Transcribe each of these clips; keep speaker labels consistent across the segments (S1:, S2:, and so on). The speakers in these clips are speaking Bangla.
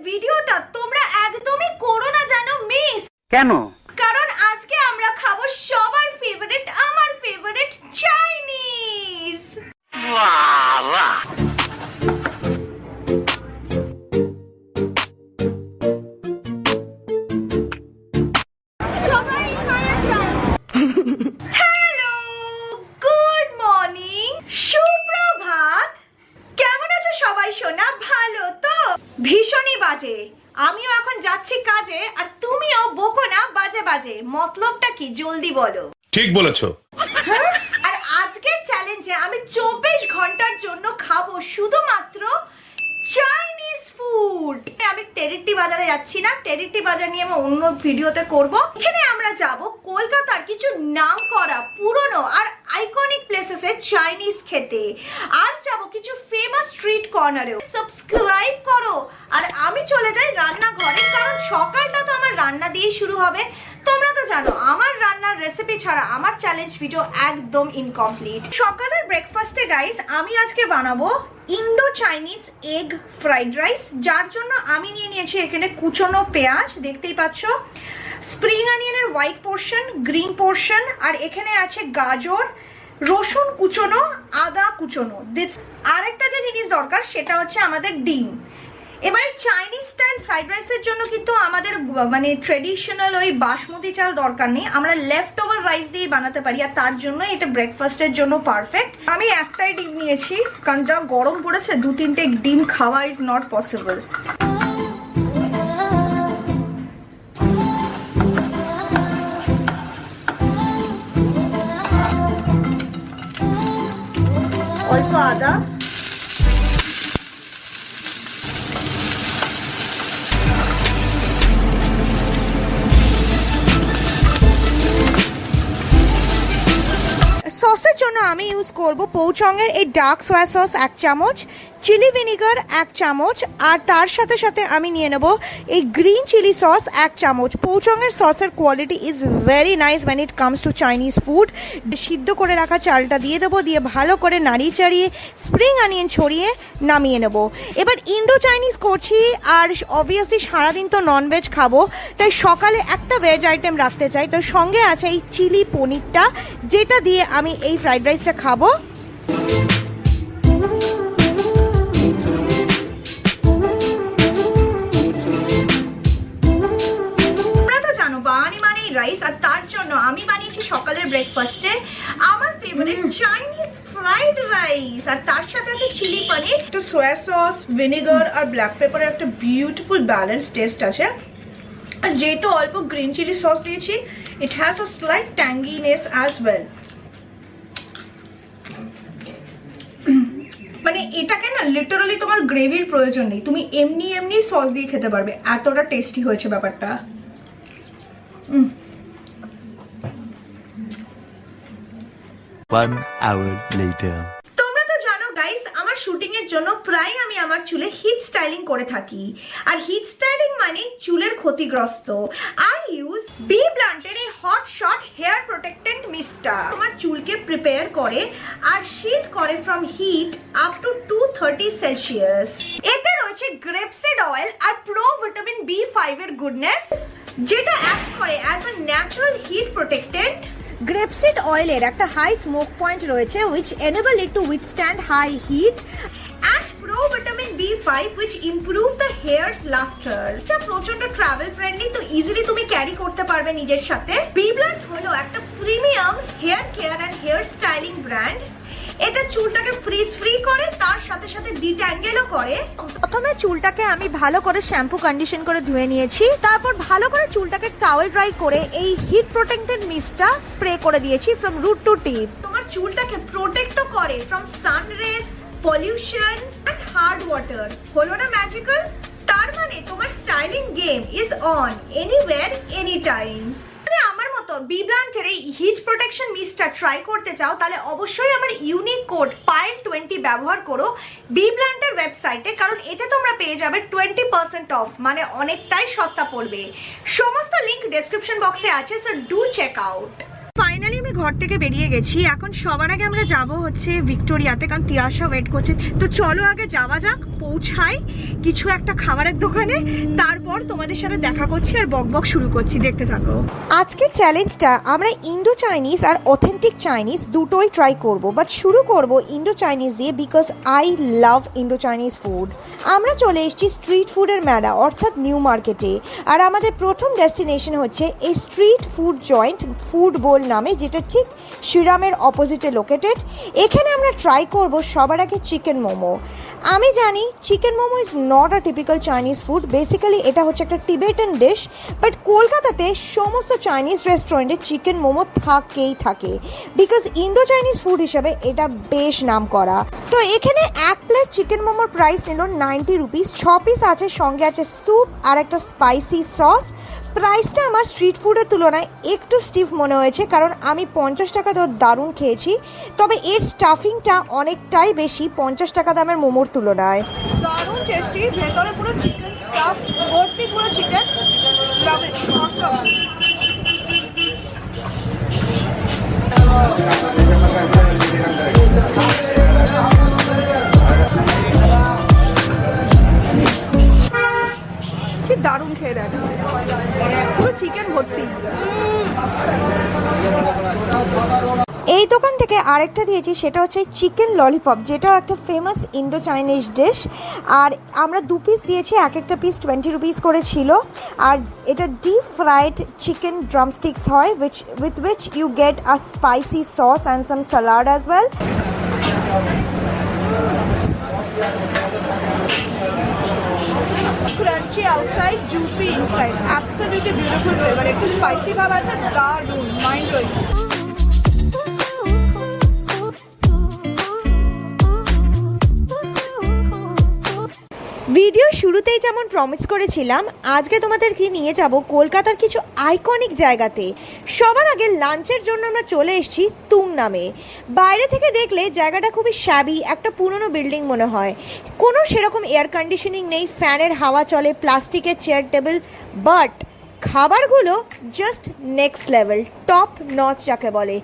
S1: ভিডিওটা তোমরা একদমই করো না জানো মিস।
S2: কেন?
S1: কারণ আজকে আমরা খাবো সবার ফেভারিট, আমার ফেভারিট চাইনিজ।
S2: বাহ বাহ।
S1: সবাই খাওয়া যাক। হ্যালো, গুড মর্নিং, সুপ্রভাত। কেমন আছো সবাই সোনা? ভালো তো? ভীষণই বাজে। আমিও এখন যাচ্ছি কাজে, আর তুমিও বকো না বাজে বাজে। মতলবটা কি জলদি বলো।
S3: ঠিক বলেছো।
S1: আর আজকের চ্যালেঞ্জে আমি 24 ঘন্টার জন্য খাবো শুধুমাত্র চাইনিজ ফুড। আমি টেরিটি বাজারে যাচ্ছি না, টেরিটি বাজার নিয়ে আমি অন্য ভিডিওতে করব। এখানে আমরা যাব কলকাতার কিছু নাম করা পুরনো আর আইকনিক প্লেসেসে চাইনিজ খেতে, আর যাব কিছু ফেমাস স্ট্রিট কর্নারেও। সাবস্ক্রাইব করো আর আমি চলে যাই রান্নাঘরে, কারণ সকালটা তো আমার রান্না দিয়েই শুরু হবে। তোমরা তো জানো আমার রান্নার রেসিপি ছাড়া আমার চ্যালেঞ্জ ভিডিও একদম ইনকমপ্লিট। সকালের ব্রেকফাস্টে গাইস আমি আজকে বানাবো Indo Chinese egg fried rice, যার জন্য আমি নিয়ে নিয়েছি এখানে কুচনো পেঁয়াজ, দেখতেই পাচ্ছ, স্প্রিং অনিয়নের হোয়াইট পোর্শন, গ্রিন পোর্শন, আর এখানে আছে গাজর, রসুন কুচনো, আদা কুচনো। আরেকটা যে জিনিস দরকার সেটা হচ্ছে আমাদের ডিম। এবারে চাইনিজ স্টাইল ফ্রাইড রাইসের জন্য কিন্তু আমাদের মানে ট্রেডিশনাল ওই বাসমতি চাল দরকার নেই, আমরা লেফট ওভার রাইস দিয়ে বানাতে পারি, আর তার জন্য এটা ব্রেকফাস্টের জন্য পারফেক্ট। আমি একটাই ডিম নিয়েছি, কারণ যা গরম পড়েছে 2-3টে ডিম খাওয়া ইজ নট পসিবল। অল্প আদা, সসের জন্য আমি ইউজ করব পৌচংয়ের এই ডার্ক সয়া সস 1 চামচ, চিলি ভিনিগার 1 চামচ, আর তার সাথে সাথে আমি নিয়ে নেব এই গ্রিন চিলি সস 1 চামচ। পৌচংয়ের সসের quality is very nice when it comes to Chinese food. সিদ্ধ করে রাখা চালটা দিয়ে দেবো, দিয়ে ভালো করে নাড়িয়ে চাড়িয়ে স্প্রিং অনিয়ন ছড়িয়ে নামিয়ে নেব। এবার ইন্ডো চাইনিজ করছি, আর অবভিয়াসলি সারাদিন তো ননভেজ খাবো, তাই সকালে একটা ভেজ আইটেম রাখতে চাই। তো সঙ্গে আছে এই চিলি পনিরটা, যেটা দিয়ে আমি এই ফ্রাইড রাইসটা খাবো। রাইস, আর তার জন্য আমি বানিয়েছি সকালের ব্রেকফাস্টে আমার ফেভারিট চাইনিজ ফ্রাইড রাইস, আর তার সাথে আছে চিলি পনির, একটু সোয়া সস, ভিনেগার আর ব্ল্যাক পেপারের একটা বিউটিফুল ব্যালেন্স টেস্ট আছে। আর যেহেতু অল্প গ্রিন চিলি সস দিয়েছি, it has a slight tanginess as well. মানে এটাকে না লিটারালি তোমার গ্রেভির প্রয়োজন নেই, তুমি এমনি এমনি সস দিয়ে খেতে পারবে, এতটা টেস্টি হয়েছে ব্যাপারটা।
S4: One hour later.
S1: তোমরা তো জানো গাইস আমার শুটিং এর জন্য প্রায় আমি আমার চুলে হিট স্টাইলিং করে থাকি, আর হিট স্টাইলিং মানে চুলের ক্ষতিগ্রস্ত। আই ইউজ BBlunt এর এই হট শট হেয়ার প্রোটেক্টেন্ট মিস্টটা। তোমার চুলকে প্রিপেয়ার করে আর শিল্ড করে from heat up to 230 celsius. এতে রয়েছে গ্রেপসিড অয়েল আর প্রো ভিটামিন B5 এর গুডনেস, যেটা অ্যাক্ট করে as a natural heat protectant. Grapeseed অয়েলের একটা হাই স্মোক পয়েন্ট রয়েছে which enable it to withstand high heat, and pro vitamin B5 which improve the hair's luster. এটা প্রচন্ড ট্রাভেল ফ্রেন্ডলি, তো ইজিলি তুমি ক্যারি করতে পারবে নিজের সাথে। BBlunt হলো একটা premium hair care and hair styling brand. এটা চুলটাকে ফ্রিজ ফ্রি করে, তার সাথে সাথে ডিট্যাঙ্গেলও করে। প্রথমে চুলটাকে আমি ভালো করে শ্যাম্পু কন্ডিশন করে ধুয়ে নিয়েছি, তারপর ভালো করে চুলটাকে টাওয়েল ড্রাই করে এই হিট প্রোটেক্টেড মিস্টটা স্প্রে করে দিয়েছি ফ্রম রুট টু টিপ। তোমার চুলটাকে প্রোটেক্টও করে from sun rays, pollution and hard water. হলো না ম্যাজিক্যাল? তার মানে তোমার styling game is on anywhere any time. আমার মতো BBlunt এর এই হিট প্রোটেকশন মিস্টটা ট্রাই করতে চাও, তাহলে অবশ্যই আমার ইউনিক কোড payel20 ব্যবহার করো BBlunt এর ওয়েবসাইটে, কারণ এতে তোমরা পেয়ে যাবে 20% অফ, মানে অনেকটাই সস্তা পড়বে। সমস্ত লিংক ডেসক্রিপশন বক্সে আছে, so do check out. Finally আমি ঘর থেকে বেরিয়ে গেছি। এখন সবার আগে আমরা যাব হচ্ছে ভিক্টোরিয়াতে, কারণ তিয়াশা ওয়েট করছে। তো চলো আগে যাওয়া যাক, পৌঁছাই কিছু একটা খাবারের দোকানে, তারপর তোমাদের সাথে দেখা করছি আর বকবক শুরু করছি, দেখতে থাকো। আজকের চ্যালেঞ্জটা আমরা ইন্ডো চাইনিজ আর অথেন্টিক চাইনিজ দুটোই ট্রাই করব, বাট শুরু করব ইন্ডো চাইনিজ দিয়ে because I love Indo Chinese food. আমরা চলে এসেছি স্ট্রিট ফুডের মেলা অর্থাৎ নিউ মার্কেটে, আর আমাদের প্রথম ডেস্টিনেশন হচ্ছে এই স্ট্রিট ফুড জয়েন্ট ফুড বোল নামে, যেটা ঠিক শ্রীরামের অপোজিটে লোকেটেড। এখানে আমরা ট্রাই করব সবার আগে চিকেন মোমো। আমি জানি chicken momo is not a typical Chinese food, basically এটা হচ্ছে একটা টিবেটান ডিশ, বাট কলকাতাতে সমস্ত চাইনিজ রেস্টুরেন্টে চিকেন মোমো থাকেই থাকে বিকজ ইন্ডো চাইনিজ ফুড হিসাবে এটা বেশ নাম করা। তো এখানে এক প্লেট চিকেন মোমোর প্রাইস নিল 90 রুপিস, 6 পিস আছে, সঙ্গে আছে স্যুপ আর একটা স্পাইসি সস। প্রাইসটা আমার স্ট্রিট ফুডের তুলনায় একটু স্টিফ মনে হয়েছে, কারণ আমি 50 টাকা দিয়ে দারুণ খেয়েছি, তবে এর স্টাফিংটা অনেকটাই বেশি 50 টাকা দামের মোমোর তুলনায়। দারুণ টেস্টি, ভেতরে পুরো চিকেন স্টাফ ভর্তি, পুরো চিকেন। কি দারুণ খেয়ে দেখ, পুরো চিকেন ভর্তি। এই দোকান থেকে আরেকটা দিয়েছি, সেটা হচ্ছে চিকেন ললিপপ, যেটা একটা ফেমাস ইন্ডো চাইনিজ ডিশ। আর আমরা 2 পিস দিয়েছি, এক একটা পিস 20 রুপিস করে ছিল। আর এটা ডিপ ফ্রাইড চিকেন ড্রামস্টিক্স হয়, with which you get a spicy sauce and some salad as well. Crunchy outside, juicy inside. Absolutely beautiful flavor. একটু স্পাইসি ভাব আছে, দারুণ, মাইন্ড ব্লোয়িং। ভিডিও শুরুতেই যেমন প্রমিস করেছিলাম, আজকে তোমাদেরকে নিয়ে যাব কলকাতার কিছু আইকনিক জায়গাতে। সবার আগে লাঞ্চের জন্য আমরা চলে এসেছি তুং নামে। বাইরে থেকে দেখলে জায়গাটা খুবই শ্যাবি, একটা পুরনো বিল্ডিং মনে হয়। কোনো সেরকম এয়ার কন্ডিশনিং নেই, ফ্যানের হাওয়া চলে, প্লাস্টিকের চেয়ার টেবিল, বাট খাবারগুলো just next level, top notch যাকে বলে।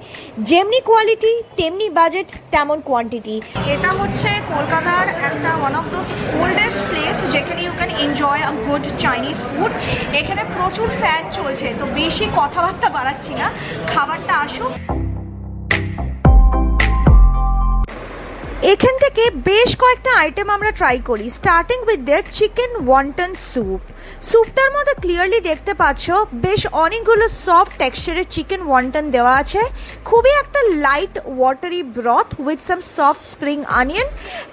S1: যেমনি কোয়ালিটি তেমনি বাজেট তেমন কোয়ান্টিটি। এটা হচ্ছে কলকাতার একটা one of those oldest place যেখানে you can enjoy a good Chinese food. এখানে প্রচুর ফ্যান চলছে, তো বেশি কথাবার্তা বাড়াচ্ছি না, খাবারটা আসুক। এখান থেকে বেশ কয়েকটা আইটেম আমরা ট্রাই করি, starting with their chicken wonton soup. স্যুপটার মধ্যে ক্লিয়ারলি দেখতে পাচ্ছ বেশ অনেকগুলো সফট টেক্সচারের চিকেন ওয়ান্টন দেওয়া আছে। খুবই একটা light watery broth with some soft spring onion.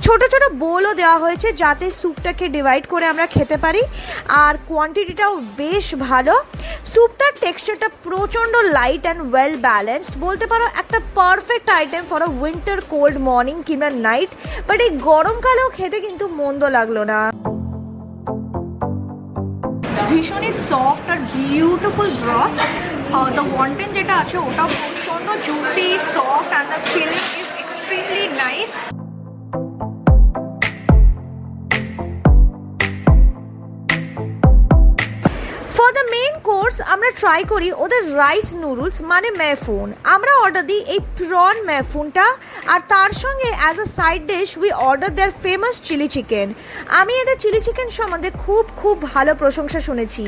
S1: ছোট ছোট বোলও দেওয়া হয়েছে যাতে স্যুপটাকে ডিভাইড করে আমরা খেতে পারি, আর কোয়ান্টিটিটাও বেশ ভালো। স্যুপটার টেক্সচারটা প্রচণ্ড লাইট অ্যান্ড ওয়েল ব্যালেন্সড, বলতে পারো একটা perfect item for a winter cold morning কিংবা নাইট। বাট এই গরমকালেও খেতে কিন্তু মন্দ লাগলো না। ভীষণই সফট আর বিউটিফুল ব্রথ। দ্য ওয়ান্টন যেটা আছে ওটাও প্রচণ্ড juicy, soft and the feeling is extremely nice. For the main course আমরা ট্রাই করি ওদের রাইস নুডলস মানে ম্যাফুন। আমরা অর্ডার দিই এই প্রন ম্যাফুনটা, আর তার সঙ্গে as a side dish we order their famous chilli chicken. আমি এদের চিলি চিকেন সম্বন্ধে খুব ভালো প্রশংসা শুনেছি।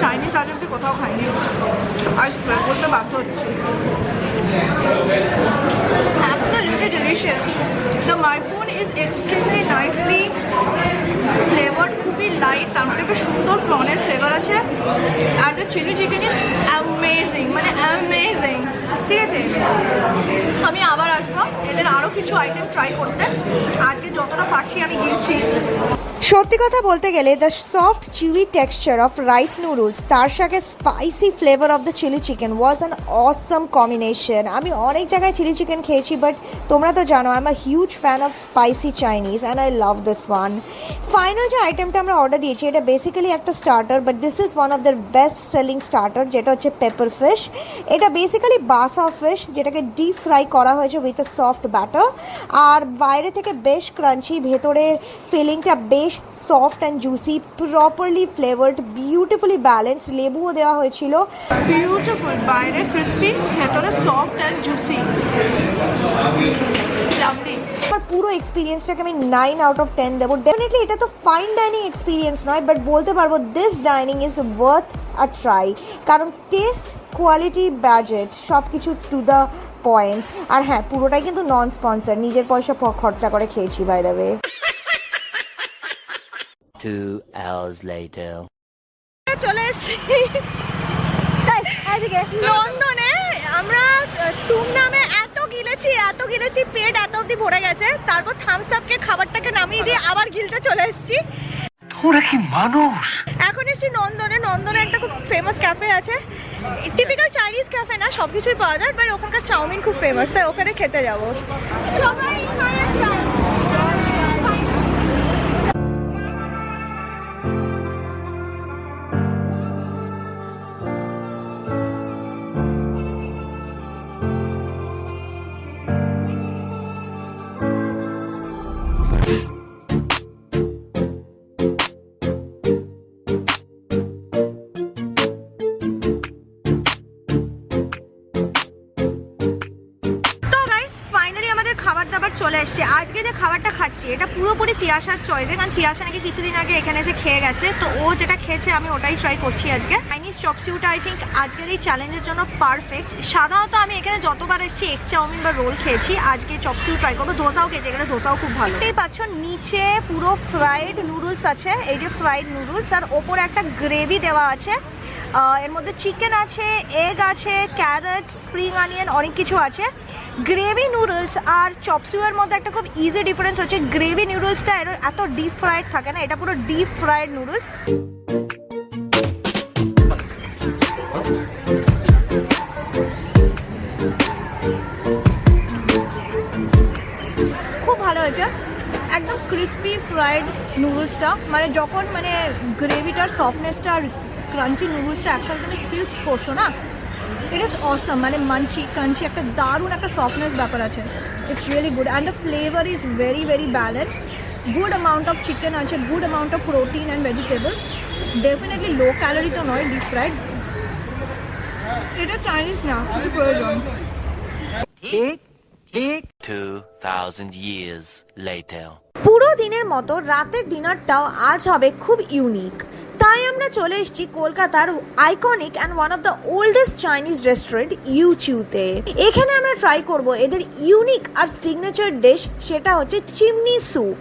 S1: চাইনিজ আজ অব্দি কোথাও খাইনি, আর স্মেল করতে বাধ্য হচ্ছে। Absolutely delicious. The মাইফুন is extremely nicely flavored, খুবই লাইট, তার মধ্যে একটা সুন্দর প্রনের ফ্লেভার আছে। আর the chili chicken is amazing, মানে অ্যামেজিং। ঠিক আছে, আমি আবার আসবো এদের আরও কিছু আইটেম ট্রাই করতে। আজকে যতটা পারছি আমি গিয়েছি। সত্যি কথা বলতে গেলে the soft chewy texture of rice noodles তার সাথে spicy flavour of the chilli chicken was an awesome combination. আমি অনেক জায়গায় চিলি চিকেন খেয়েছি, বাট তোমরা তো জানো I am a huge fan of spicy Chinese and I love this one. Final যে আইটেমটা আমরা অর্ডার দিয়েছি এটা বেসিক্যালি একটা starter, but this is one of the best selling starter, যেটা হচ্ছে পেপার ফিশ। এটা বেসিক্যালি বাসা ফিশ, যেটাকে ডিপ ফ্রাই করা হয়েছে উইথ আ সফট ব্যাটার, আর বাইরে থেকে বেশ ক্রাঞ্চি, ভেতরের ফিলিংটা বেশ soft and juicy, properly flavoured, beautifully balanced, লেবুও দেওয়া হয়েছিল।
S3: বিউটিফুল, বাইরে ক্রিসপি, ভেতরে সফট অ্যান্ড জুসি, লাভলি।
S1: আমার পুরো এক্সপিরিয়েন্সটাকে আমি 9 আউট অফ 10 দেবো। ডেফিনেটলি এটা তো ফাইন ডাইনিং এক্সপিরিয়েন্স নয়, বাট বলতে পারবো this dining is worth a try, কারণ টেস্ট, কোয়ালিটি, বাজেট সব কিছু টু দ্য পয়েন্ট। আর হ্যাঁ, পুরোটাই কিন্তু নন স্পন্সার, নিজের পয়সা খরচা করে খেয়েছি by the way.
S2: 2 hours later.
S3: চলে এসেছি লন্ডনে। আমরা টুমনামে এত গিলেছি, পেট এত অব্দি ভরে গেছে। তারপর থামস আপকে খাবারটাকে নামিয়ে দিয়ে আবার গিলতে চলে এসেছি।
S2: তোরা কি মানুষ?
S3: এখন এসেছি নন্দনে একটা খুব ফেমাস ক্যাফে আছে, টিপিক্যাল চাইনিজ ক্যাফে না, সব কিছুই পাওয়া যায়, বাট ওখানকার চাউমিন খুব ফেমাস, তাই ওখানে খেতে যাবো। সবাই খাবার দাবার চলে এসছে। আজকে যে খাবারটা খাচ্ছি এটা পুরোপুরি তিয়াশার চয়েসে, কারণ তিয়াশা নাকি কিছুদিন আগে এখানে এসে খেয়ে গেছে, তো ও যেটা খেয়েছে আমি ওটাই ট্রাই করছি আজকে। চাইনিজ চপসিউটা আই থিঙ্ক আজকের এই চ্যালেঞ্জের জন্য পারফেক্ট। সাধারণত আমি এখানে যতবার এসেছি এগ চাউমিন বা রোল খেয়েছি, আজকে চপসিউ ট্রাই করবো। ধোসাও খেয়েছি, এখানে ধোসাও খুব ভালো। দেখতেই পাচ্ছ নিচে পুরো ফ্রাইড নুডলস আছে, এই যে ফ্রাইড নুডলস, আর ওপরে একটা গ্রেভি দেওয়া আছে। এর মধ্যে চিকেন আছে, এগ আছে, ক্যারট, স্প্রিং অনিয়ন, অনেক কিছু আছে। গ্রেভি নুডলস আর চপসিউয়ের মধ্যে একটা খুব ইজি ডিফারেন্স হচ্ছে, গ্রেভি নুডলসটা এত ডিপ ফ্রাইড থাকে না, এটা পুরো ডিপ ফ্রাইড নুডলস। খুব ভালো হয়েছে, একদম ক্রিস্পি ফ্রাইড নুডলসটা, মানে যখন গ্রেভিটার সফটনেসটা আর ক্রাঞ্চি নুডলসটা একসাথে তুমি ফিল করছো না, ইট ইজ অসম। মাঞ্চি ক্রাঞ্চি একটা দারুণ একটা সফটনেস ব্যাপার আছে। It's really good and the flavour is very very balanced. Good amount of chicken আছে, good amount of protein and vegetables. Definitely low calorie তো নয়, ডিপ ফ্রাইড। এটা চাইনিজ না, খুবই প্রয়োজন।
S2: ঠিক 2000 years later.
S1: পুরো দিনের মতো রাতের ডিনারটাও আজ হবে খুব ইউনিক, তাই আমরা চলে এসেছি কলকাতার iconic and one of the oldest Chinese restaurant ইউচিউতে। এখানে আমরা ট্রাই করব এদের ইউনিক আর সিগনেচার ডিশ, সেটা হচ্ছে চিমনি স্যুপ।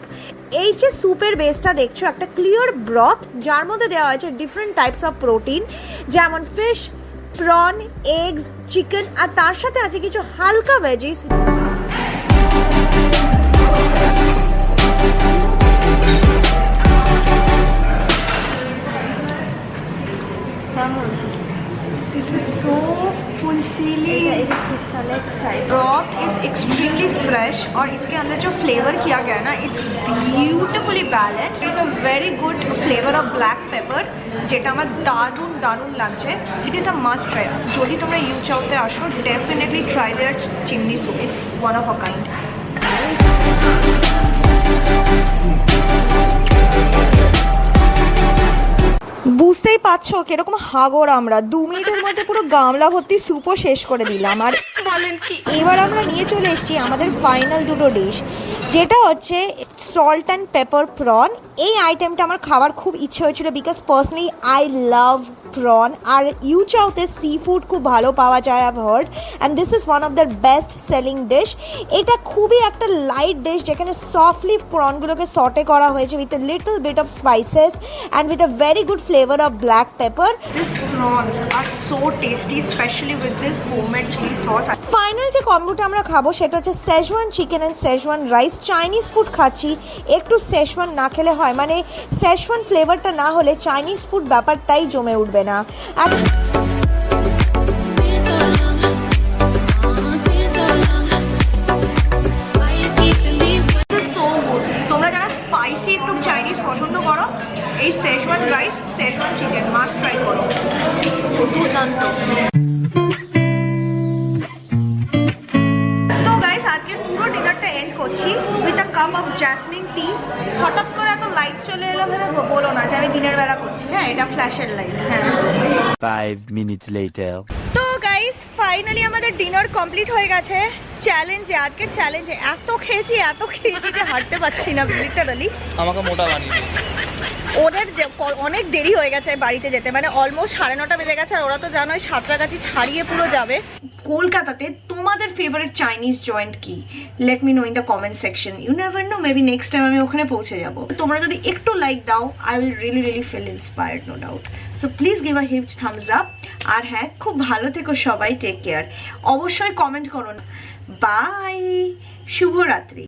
S1: এই যে স্যুপের বেসটা দেখছো, একটা ক্লিয়ার ব্রথ, যার মধ্যে দেওয়া হয়েছে ডিফারেন্ট টাইপস অফ প্রোটিন, যেমন ফিশ, প্রন, এগস, চিকেন, আর তার সাথে আছে কিছু হালকা veggies.
S3: This is so fulfilling. Broth is extremely fresh और इसके अंदर जो फ्लेवर किया गया है ना, it's beautifully balanced. There is a very good flavor of black pepper, যেটা আমার দারুণ দারুণ লাগছে। It is a must try. যদি তোমরা ইউচাউতে আসো, definitely try their chimney soup. It's one of a kind.
S1: বুঝতেই পারছো কিরকম হাগর আমরা, 2 মিনিটের মধ্যে পুরো গামলা ভর্তি স্যুপও শেষ করে দিলাম। আর এবার আমরা নিয়ে চলে এসেছি আমাদের ফাইনাল দুটো ডিশ, যেটা হচ্ছে সল্ট অ্যান্ড পেপার প্রন। এই আইটেমটা আমার খাওয়ার খুব ইচ্ছে হয়েছিল, because personally I love
S3: prawn আর ইউচাওতে সি ফুড খুব ভালো পাওয়া যায় I heard and this is one of their best selling dish. এটা খুবই একটা লাইট ডিশ যেখানে সফটলি প্রনগুলোকে সটে করা হয়েছে with a little bit of spices and with a very good flavour of black pepper.
S1: These prawns are so tasty, especially with this homemade chili sauce.
S3: Final যে কম্বোটা আমরা খাবো সেটা হচ্ছে schezwan chicken and schezwan rice. Chinese food খাচ্ছি, একটু শেজওয়ান না খেলে হয়, মানে শেজওয়ান ফ্লেভারটা না হলে চাইনিজ ফুড ব্যাপারটাই জমে উঠবে না। আর
S1: তোমরা যারা স্পাইসি একটু চাইনিজ পছন্দ করো, এই Schezwan rice Schezwan chicken must try করো, দুর্দান্ত। তো গাইস আজকের পুরো ডিনারটা এন্ড করছি with a cup of jasmine tea. হঠাৎ করে এত লাইট চলে এলো ভেবে বলো না যে আমি দিনের বেলা করছি, হ্যাঁ এটা ফ্ল্যাশের লাইট। হ্যাঁ
S2: 5 minutes later.
S3: তো গাইস ফাইনালি আমাদের ডিনার কমপ্লিট হয়ে গেছে। চ্যালেঞ্জে আজকে চ্যালেঞ্জে এত খেয়েছি যে হাঁটতে পারছি না লিটারালি।
S4: আমাকে মোটা বানিয়ে
S3: ওদের অনেক দেরি হয়ে গেছে বাড়িতে যেতে, মানে অলমোস্ট 9:30 বেজে গেছে আর ওরা তো জানোই সাঁতরাগাছি ছাড়িয়ে পুরো যাবে।
S1: কলকাতাতে তোমাদের ফেভারিট চাইনিজ জয়েন্ট কি? Let me know in the comment section. You never know, maybe next time আমি ওখানে পৌঁছে যাব। তোমরা যদি একটু লাইক দাও I will really feel inspired, no doubt. So please give a huge thumbs up. আর হ্যাঁ, খুব ভালো থেকো সবাই, টেক কেয়ার। অবশ্যই কমেন্ট করো। বাই, শুভরাত্রি।